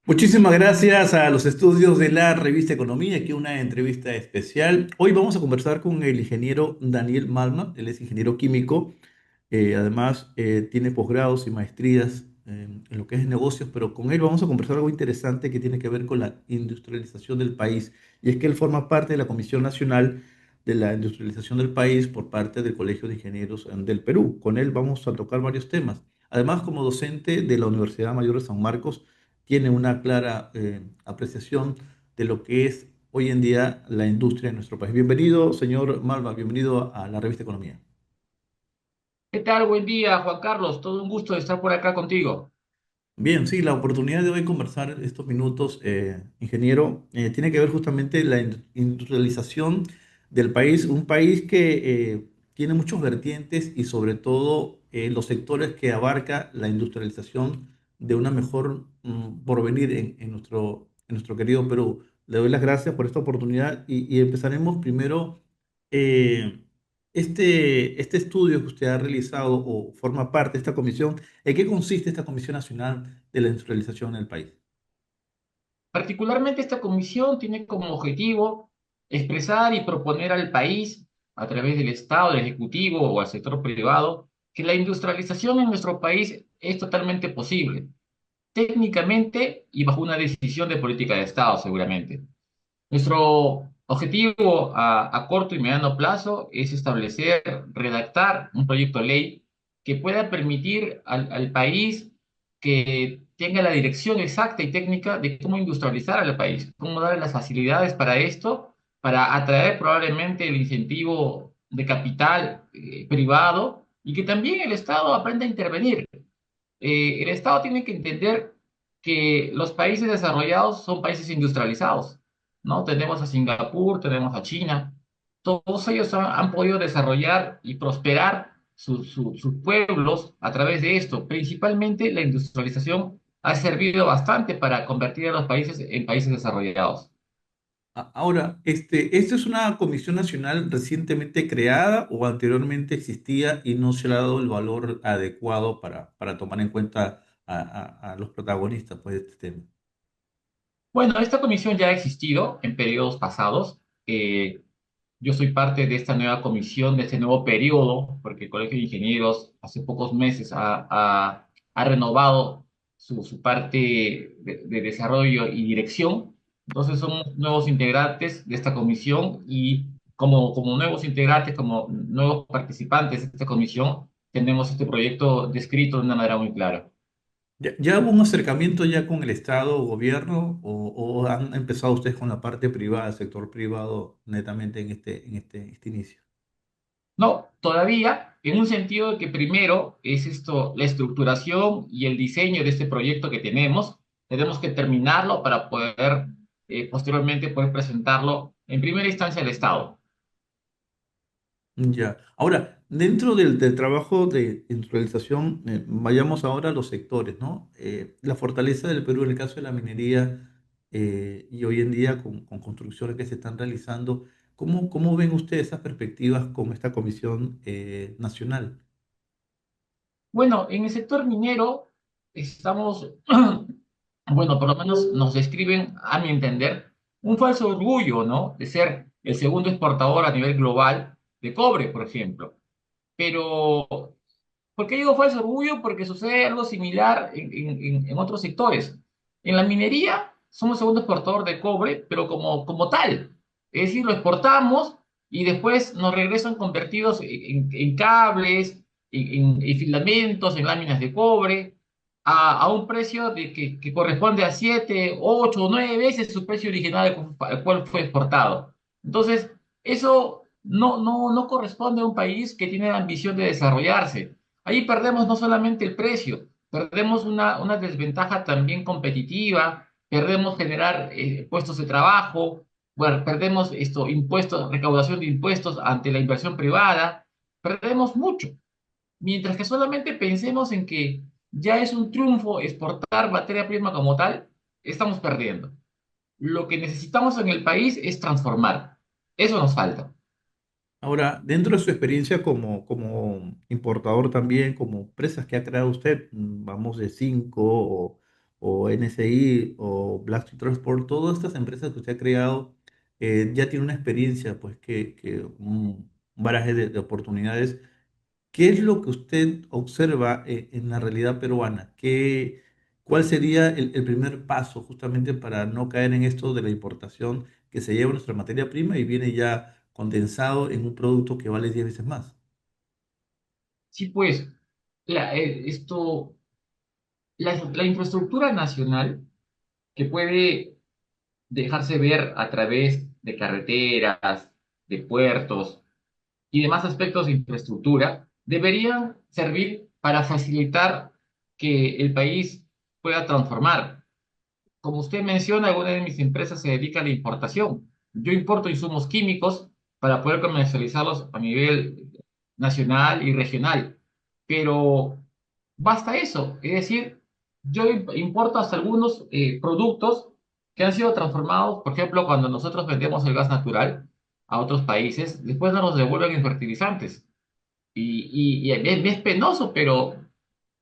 Muchísimas gracias a los estudios de la revista Economía, aquí una entrevista especial. Hoy vamos a conversar con el ingeniero Daniel Malma, él es ingeniero químico, además tiene posgrados y maestrías en lo que es negocios, pero con él vamos a conversar algo interesante que tiene que ver con la industrialización del país. Y es que él forma parte de la Comisión Nacional de la Industrialización del País por parte del Colegio de Ingenieros del Perú. Con él vamos a tocar varios temas. Además, como docente de la Universidad Mayor de San Marcos, tiene una clara apreciación de lo que es hoy en día la industria en nuestro país. Bienvenido, señor Malva, bienvenido a la revista Economía. ¿Qué tal? Buen día, Juan Carlos. Todo un gusto de estar por acá contigo. Bien, sí, la oportunidad de hoy conversar estos minutos, ingeniero, tiene que ver justamente la industrialización del país, un país que tiene muchos vertientes y sobre todo los sectores que abarca la industrialización de una mejor porvenir en nuestro querido Perú. Le doy las gracias por esta oportunidad y empezaremos primero. eh, este estudio que usted ha realizado o forma parte de esta comisión. ¿En qué consiste esta Comisión Nacional de la Industrialización en el país? Particularmente esta comisión tiene como objetivo expresar y proponer al país, a través del Estado, del Ejecutivo o al sector privado, que la industrialización en nuestro país es totalmente posible, técnicamente y bajo una decisión de política de Estado, seguramente. Nuestro objetivo a corto y mediano plazo es establecer, redactar un proyecto de ley que pueda permitir al país que tenga la dirección exacta y técnica de cómo industrializar al país, cómo darle las facilidades para esto, para atraer probablemente el incentivo de capital privado y que también el Estado aprenda a intervenir. El Estado tiene que entender que los países desarrollados son países industrializados, ¿no? Tenemos a Singapur, tenemos a China, todos ellos han podido desarrollar y prosperar sus pueblos a través de esto. Principalmente la industrialización ha servido bastante para convertir a los países en países desarrollados. Ahora, ¿esta es una comisión nacional recientemente creada o anteriormente existía y no se le ha dado el valor adecuado para tomar en cuenta a los protagonistas pues, de este tema? Bueno, esta comisión ya ha existido en periodos pasados. Eh, Yo soy parte de esta nueva comisión, de este nuevo periodo, porque el Colegio de Ingenieros hace pocos meses ha renovado su parte de desarrollo y dirección. Entonces somos nuevos integrantes de esta comisión y como nuevos integrantes, como nuevos participantes de esta comisión, tenemos este proyecto descrito de una manera muy clara. ¿Ya hubo un acercamiento ya con el Estado o gobierno o han empezado ustedes con la parte privada, el sector privado, netamente en este inicio? No, todavía, en un sentido de que primero es esto, la estructuración y el diseño de este proyecto que tenemos que terminarlo para poder posteriormente poder presentarlo en primera instancia al Estado. Ya. Ahora, dentro del trabajo de industrialización, vayamos ahora a los sectores, ¿no? La fortaleza del Perú en el caso de la minería y hoy en día con construcciones que se están realizando, ¿cómo ven ustedes esas perspectivas con esta comisión nacional? Bueno, en el sector minero estamos, bueno, por lo menos nos describen, a mi entender, un falso orgullo, ¿no? De ser el segundo exportador a nivel global de cobre, por ejemplo. Pero ¿por qué digo falso orgullo? Porque sucede algo similar en otros sectores. En la minería somos segundo exportador de cobre, pero como tal. Es decir, lo exportamos y después nos regresan convertidos en cables, en filamentos, en láminas de cobre, a un precio que corresponde a 7, 8 o 9 veces su precio original al cual fue exportado. Entonces, eso no corresponde a un país que tiene la ambición de desarrollarse. Ahí perdemos no solamente el precio, perdemos una desventaja también competitiva, perdemos generar puestos de trabajo, bueno, perdemos esto, impuestos, recaudación de impuestos ante la inversión privada, perdemos mucho. Mientras que solamente pensemos en que ya es un triunfo exportar materia prima como tal, estamos perdiendo. Lo que necesitamos en el país es transformar. Eso nos falta. Ahora, dentro de su experiencia como importador también, como empresas que ha creado usted, vamos de cinco o NSI o Blackstone Transport, todas estas empresas que usted ha creado ya tiene una experiencia, pues que un baraje de oportunidades. ¿Qué es lo que usted observa en la realidad peruana? ¿Cuál sería el primer paso justamente para no caer en esto de la importación que se lleva nuestra materia prima y viene ya condensado en un producto que vale 10 veces más? Sí, pues, esto, la infraestructura nacional que puede dejarse ver a través de carreteras, de puertos y demás aspectos de infraestructura, deberían servir para facilitar que el país pueda transformar. Como usted menciona, alguna de mis empresas se dedica a la importación. Yo importo insumos químicos para poder comercializarlos a nivel nacional y regional. Pero basta eso. Es decir, yo importo hasta algunos productos que han sido transformados, por ejemplo, cuando nosotros vendemos el gas natural a otros países, después nos los devuelven en fertilizantes. Y es penoso, pero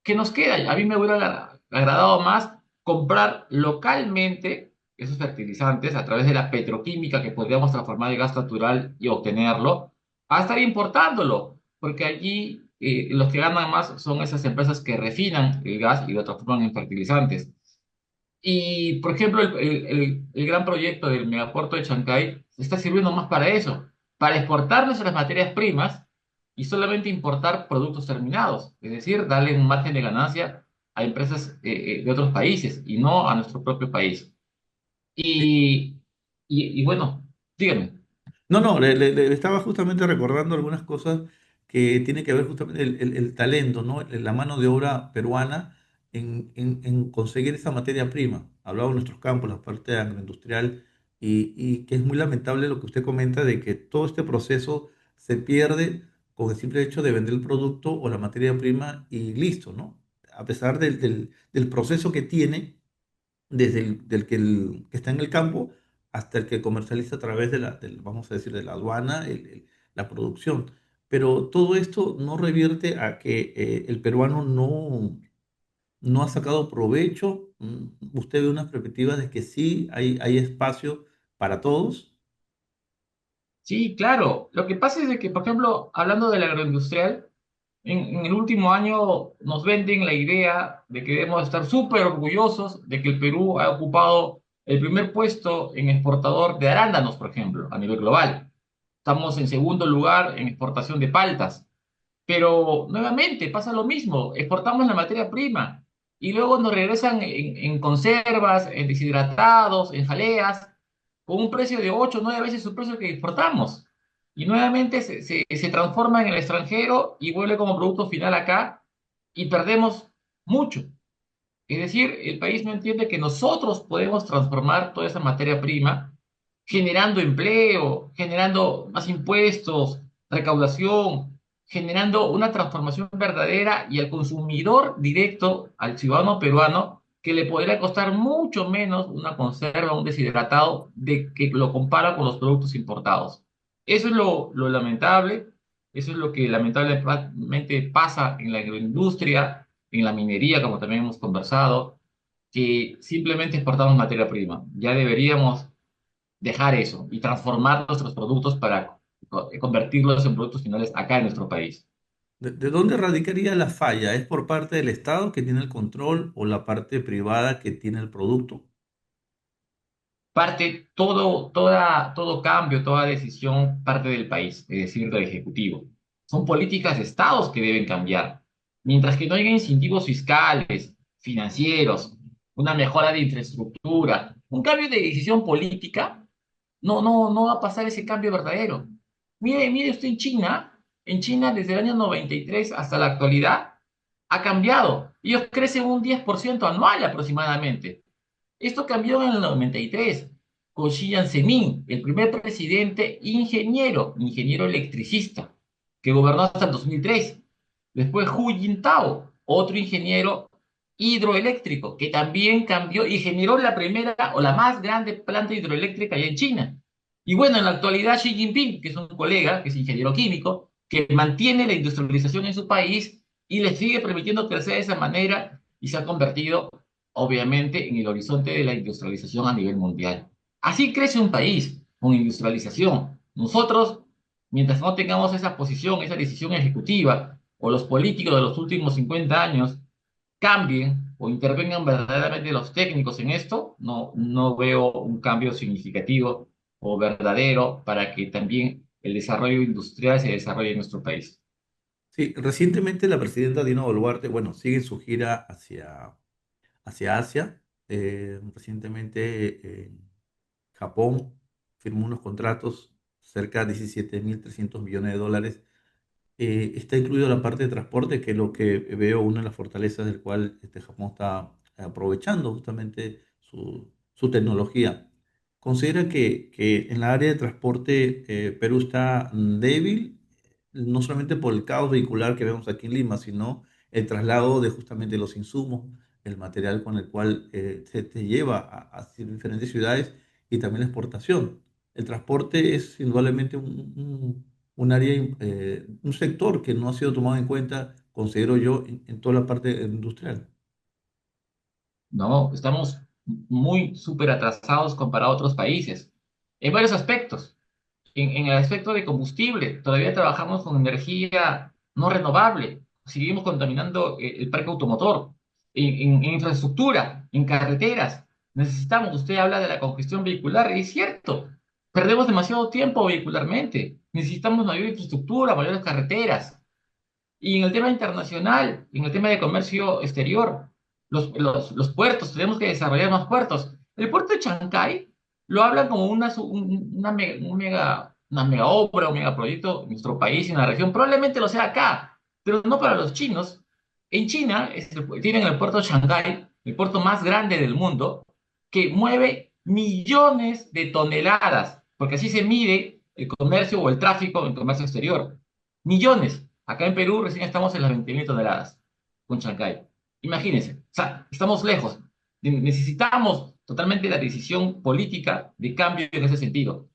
¿qué nos queda? A mí me hubiera agradado más comprar localmente esos fertilizantes a través de la petroquímica que podríamos transformar en gas natural y obtenerlo, a estar importándolo, porque allí los que ganan más son esas empresas que refinan el gas y lo transforman en fertilizantes. Y, por ejemplo, el gran proyecto del megapuerto de Chancay está sirviendo más para eso, para exportar nuestras materias primas y solamente importar productos terminados, es decir, darle un margen de ganancia a empresas de otros países y no a nuestro propio país. Y, y bueno, dígame. No, no, le estaba justamente recordando algunas cosas que tienen que ver justamente el talento, ¿no? La mano de obra peruana en conseguir esa materia prima. Hablaba de nuestros campos, la parte agroindustrial, y que es muy lamentable lo que usted comenta de que todo este proceso se pierde con el simple hecho de vender el producto o la materia prima y listo, ¿no? A pesar del proceso que tiene desde que está en el campo hasta el que comercializa a través vamos a decir, de la aduana, la producción. Pero todo esto no revierte a que el peruano no ha sacado provecho. Usted ve unas perspectivas de que sí hay espacio para todos. Sí, claro. Lo que pasa es de que, por ejemplo, hablando del agroindustrial, en el último año nos venden la idea de que debemos estar súper orgullosos de que el Perú ha ocupado el primer puesto en exportador de arándanos, por ejemplo, a nivel global. Estamos en segundo lugar en exportación de paltas. Pero nuevamente pasa lo mismo, exportamos la materia prima y luego nos regresan en conservas, en deshidratados, en jaleas, con un precio de 8 o 9 veces su precio que exportamos. Y nuevamente se transforma en el extranjero y vuelve como producto final acá y perdemos mucho. Es decir, el país no entiende que nosotros podemos transformar toda esa materia prima generando empleo, generando más impuestos, recaudación, generando una transformación verdadera y al consumidor directo, al ciudadano peruano, que le podría costar mucho menos una conserva, un deshidratado, de que lo compara con los productos importados. Eso es lo lamentable, eso es lo que lamentablemente pasa en la agroindustria, en la minería, como también hemos conversado, que simplemente exportamos materia prima. Ya deberíamos dejar eso y transformar nuestros productos para convertirlos en productos finales acá en nuestro país. ¿De dónde radicaría la falla? ¿Es por parte del Estado que tiene el control o la parte privada que tiene el producto? Todo cambio, toda decisión parte del país, es decir, del Ejecutivo. Son políticas de estados que deben cambiar. Mientras que no haya incentivos fiscales, financieros, una mejora de infraestructura, un cambio de decisión política, no va a pasar ese cambio verdadero. Mire usted en China desde el año 93 hasta la actualidad ha cambiado. Ellos crecen un 10% anual aproximadamente. Esto cambió en el 93 con Xi Jinping, el primer presidente ingeniero electricista, que gobernó hasta el 2003. Después Hu Jintao, otro ingeniero hidroeléctrico, que también cambió y generó la primera o la más grande planta hidroeléctrica allá en China. Y bueno, en la actualidad Xi Jinping, que es un colega, que es ingeniero químico, que mantiene la industrialización en su país y le sigue permitiendo crecer de esa manera y se ha convertido obviamente, en el horizonte de la industrialización a nivel mundial. Así crece un país con industrialización. Nosotros, mientras no tengamos esa posición, esa decisión ejecutiva, o los políticos de los últimos 50 años cambien o intervengan verdaderamente los técnicos en esto, no veo un cambio significativo o verdadero para que también el desarrollo industrial se desarrolle en nuestro país. Sí, recientemente la presidenta Dina Boluarte, bueno, sigue su gira hacia Asia. Recientemente Japón firmó unos contratos cerca de 17.300 millones de dólares. Está incluido la parte de transporte, que es lo que veo una de las fortalezas del cual Japón está aprovechando justamente su tecnología. ¿Considera que en la área de transporte Perú está débil, no solamente por el caos vehicular que vemos aquí en Lima, sino el traslado de justamente los insumos, el material con el cual se te lleva a diferentes ciudades y también la exportación? El transporte es indudablemente un área, un sector que no ha sido tomado en cuenta, considero yo, en toda la parte industrial. No, estamos muy súper atrasados comparado a otros países en varios aspectos. En el aspecto de combustible, todavía trabajamos con energía no renovable, seguimos contaminando el parque automotor, en infraestructura, en carreteras. Necesitamos, usted habla de la congestión vehicular, y es cierto, perdemos demasiado tiempo vehicularmente, necesitamos mayor infraestructura, mayores carreteras. Y en el tema internacional, en el tema de comercio exterior, los puertos, tenemos que desarrollar más puertos. El puerto de Chancay lo hablan como una mega obra, un megaproyecto en nuestro país, en la región. Probablemente lo sea acá, pero no para los chinos. En China tienen el puerto de Chancay, el puerto más grande del mundo, que mueve millones de toneladas, porque así se mide el comercio o el tráfico en comercio exterior. Millones. Acá en Perú recién estamos en las 20.000 toneladas con Chancay. Imagínense, o sea, estamos lejos. Necesitamos totalmente la decisión política de cambio en ese sentido.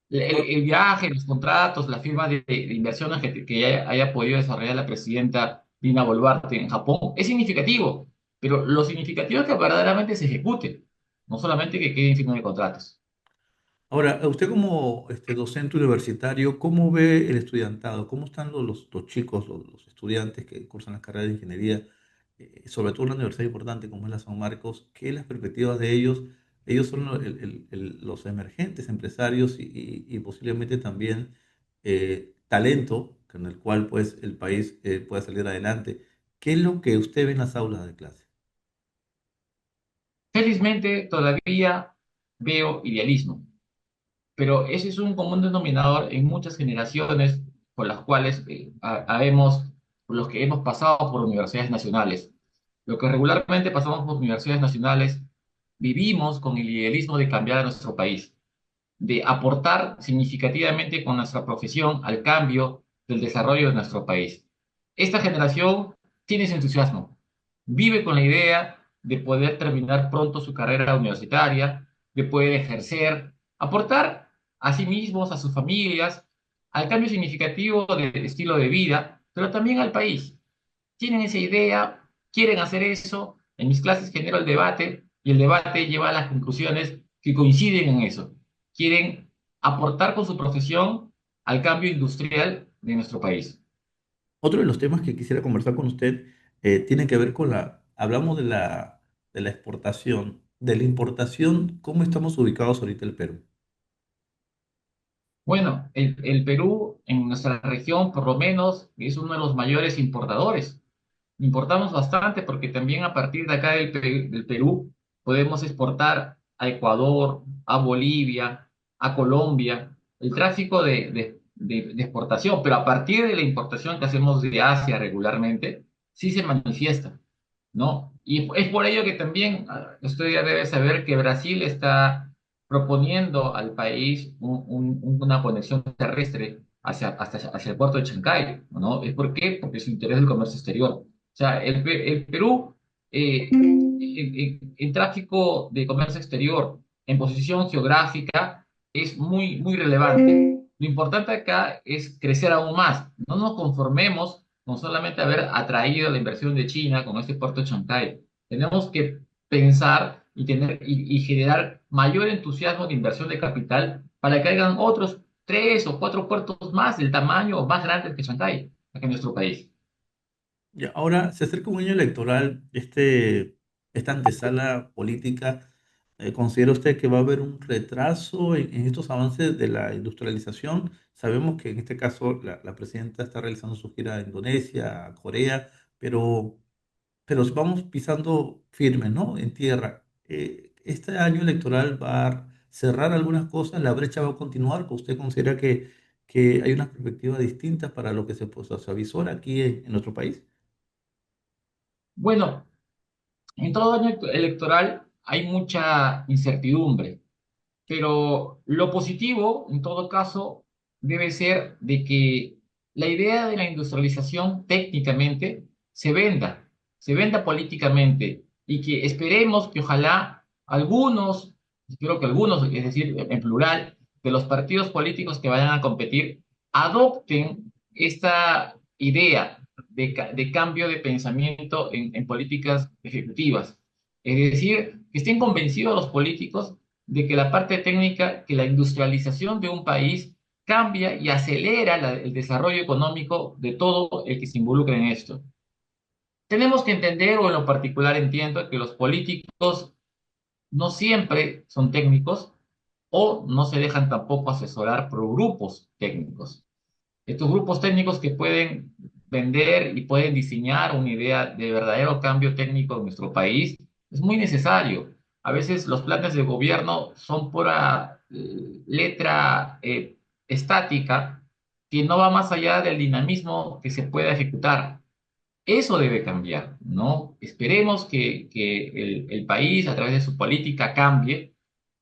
El viaje, los contratos, la firma de inversiones que haya podido desarrollar la presidenta Dina Boluarte en Japón es significativo, pero lo significativo es que verdaderamente se ejecute, no solamente que quede en firma de contratos. Ahora, usted como docente universitario, ¿cómo ve el estudiantado? ¿Cómo están los chicos, los estudiantes que cursan las carreras de ingeniería, sobre todo en una universidad importante como es la San Marcos? ¿Qué es las perspectivas de ellos? Ellos son los emergentes empresarios y posiblemente también talento con el cual pues, el país pueda salir adelante. ¿Qué es lo que usted ve en las aulas de clase? Felizmente todavía veo idealismo. Pero ese es un común denominador en muchas generaciones por las cuales por los que hemos pasado por universidades nacionales. Lo que regularmente pasamos por universidades nacionales, vivimos con el idealismo de cambiar a nuestro país, de aportar significativamente con nuestra profesión al cambio del desarrollo de nuestro país. Esta generación tiene ese entusiasmo, vive con la idea de poder terminar pronto su carrera universitaria, de poder ejercer, aportar a sí mismos, a sus familias, al cambio significativo de estilo de vida, pero también al país. Tienen esa idea, quieren hacer eso. En mis clases genero el debate y el debate lleva a las conclusiones que coinciden en eso. Quieren aportar con su profesión al cambio industrial de nuestro país. Otro de los temas que quisiera conversar con usted tiene que ver con hablamos de la exportación, de la importación, ¿cómo estamos ubicados ahorita el Perú? Bueno, el Perú en nuestra región por lo menos es uno de los mayores importadores. Importamos bastante porque también a partir de acá del Perú podemos exportar a Ecuador, a Bolivia, a Colombia, el tráfico de exportación, pero a partir de la importación que hacemos de Asia regularmente, sí se manifiesta, ¿no? Y es por ello que también usted ya debe saber que Brasil está proponiendo al país una conexión terrestre hacia el puerto de Chancay, ¿no? ¿Es por qué? Porque es su interés del comercio exterior. O sea, el Perú, en tráfico de comercio exterior, en posición geográfica, es muy relevante. Lo importante acá es crecer aún más. No nos conformemos con solamente haber atraído la inversión de China con este puerto de Chancay. Tenemos que pensar y generar mayor entusiasmo de inversión de capital para que hagan otros tres o cuatro puertos más del tamaño o más grandes que Shanghái, aquí en nuestro país. Y ahora se acerca un año electoral, esta antesala política. ¿Considera usted que va a haber un retraso en estos avances de la industrialización? Sabemos que en este caso la presidenta está realizando su gira a Indonesia, a Corea, pero, pero vamos pisando firme, ¿no? En tierra. ¿Este año electoral va a cerrar algunas cosas? ¿La brecha va a continuar? ¿Usted considera que hay una perspectiva distinta para lo que se avisora aquí en nuestro país? Bueno, en todo año electoral hay mucha incertidumbre. Pero lo positivo, en todo caso, debe ser de que la idea de la industrialización técnicamente se venda políticamente y que esperemos que ojalá algunos, espero que algunos, es decir, en plural, de los partidos políticos que vayan a competir, adopten esta idea de cambio de pensamiento en políticas ejecutivas. Es decir, que estén convencidos los políticos de que la parte técnica, que la industrialización de un país cambia y acelera el desarrollo económico de todo el que se involucre en esto. Tenemos que entender, o en lo particular entiendo, que los políticos no siempre son técnicos o no se dejan tampoco asesorar por grupos técnicos. Estos grupos técnicos que pueden vender y pueden diseñar una idea de verdadero cambio técnico en nuestro país es muy necesario. A veces los planes de gobierno son pura letra estática que no va más allá del dinamismo que se pueda ejecutar. Eso debe cambiar, ¿no? Esperemos que el país, a través de su política, cambie.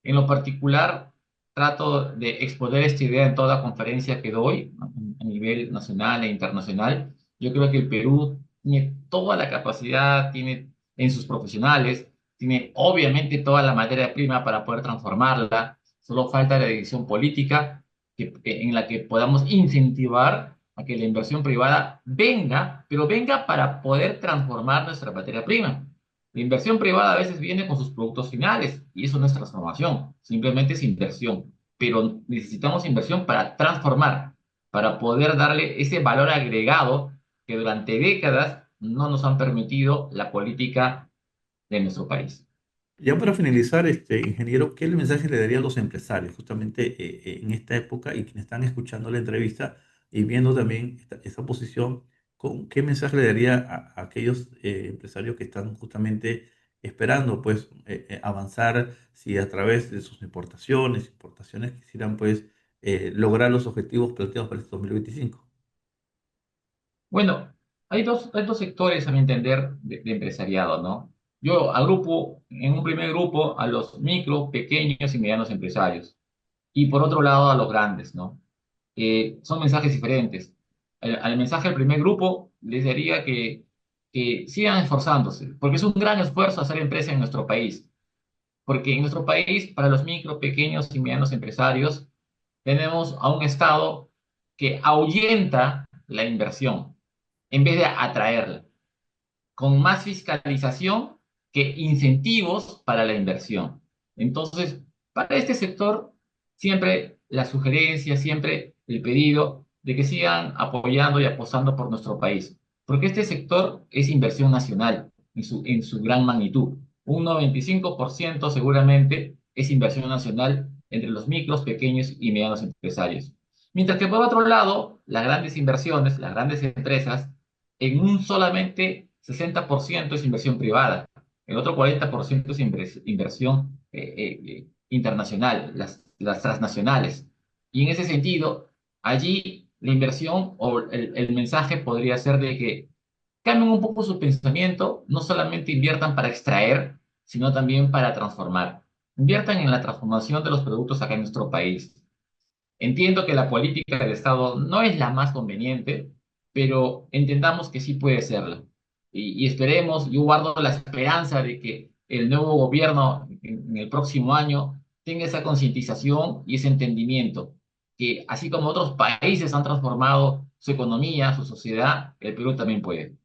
En lo particular, trato de exponer esta idea en toda conferencia que doy, ¿no? A nivel nacional e internacional. Yo creo que el Perú tiene toda la capacidad, tiene en sus profesionales, tiene obviamente toda la materia prima para poder transformarla. Solo falta la decisión política en la que podamos incentivar a que la inversión privada venga, pero venga para poder transformar nuestra materia prima. La inversión privada a veces viene con sus productos finales y eso no es transformación, simplemente es inversión. Pero necesitamos inversión para transformar, para poder darle ese valor agregado que durante décadas no nos han permitido la política de nuestro país. Ya para finalizar, ingeniero, ¿qué mensaje le daría a los empresarios justamente en esta época y quienes están escuchando la entrevista y viendo también esta posición? ¿Qué mensaje le daría a aquellos empresarios que están justamente esperando pues avanzar si a través de sus importaciones quisieran pues lograr los objetivos planteados para este 2025? Bueno, hay dos sectores, a mi entender, de empresariado, ¿no? Yo agrupo en un primer grupo a los micro, pequeños y medianos empresarios y por otro lado a los grandes, ¿no? Son mensajes diferentes. Al mensaje del primer grupo les diría que sigan esforzándose, porque es un gran esfuerzo hacer empresa en nuestro país, porque en nuestro país, para los micro, pequeños y medianos empresarios, tenemos a un Estado que ahuyenta la inversión en vez de atraerla, con más fiscalización que incentivos para la inversión. Entonces, para este sector, siempre la sugerencia, siempre el pedido de que sigan apoyando y apostando por nuestro país, porque este sector es inversión nacional en su gran magnitud. Un 95% seguramente es inversión nacional entre los micros, pequeños y medianos empresarios. Mientras que por otro lado, las grandes inversiones, las grandes empresas, en un solamente 60% es inversión privada, el otro 40% es inversión internacional, las transnacionales. Y en ese sentido, allí la inversión o el mensaje podría ser de que cambien un poco su pensamiento, no solamente inviertan para extraer, sino también para transformar. Inviertan en la transformación de los productos acá en nuestro país. Entiendo que la política del Estado no es la más conveniente, pero entendamos que sí puede serla. Y esperemos, yo guardo la esperanza de que el nuevo gobierno en el próximo año tenga esa concientización y ese entendimiento, que así como otros países han transformado su economía, su sociedad, el Perú también puede.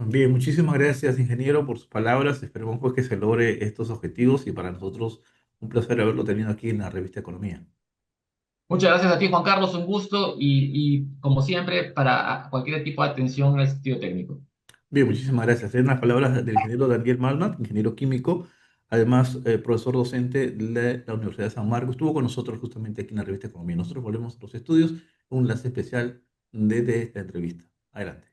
Bien, muchísimas gracias, ingeniero, por sus palabras. Esperemos pues que se logre estos objetivos y para nosotros un placer haberlo tenido aquí en la revista Economía. Muchas gracias a ti, Juan Carlos, un gusto y como siempre, para cualquier tipo de atención en el sentido técnico. Bien, muchísimas gracias. En las palabras del ingeniero Daniel Malnat, ingeniero químico, además profesor docente de la Universidad de San Marcos, estuvo con nosotros justamente aquí en la revista Economía. Nosotros volvemos a los estudios, un enlace especial desde esta entrevista. Adelante.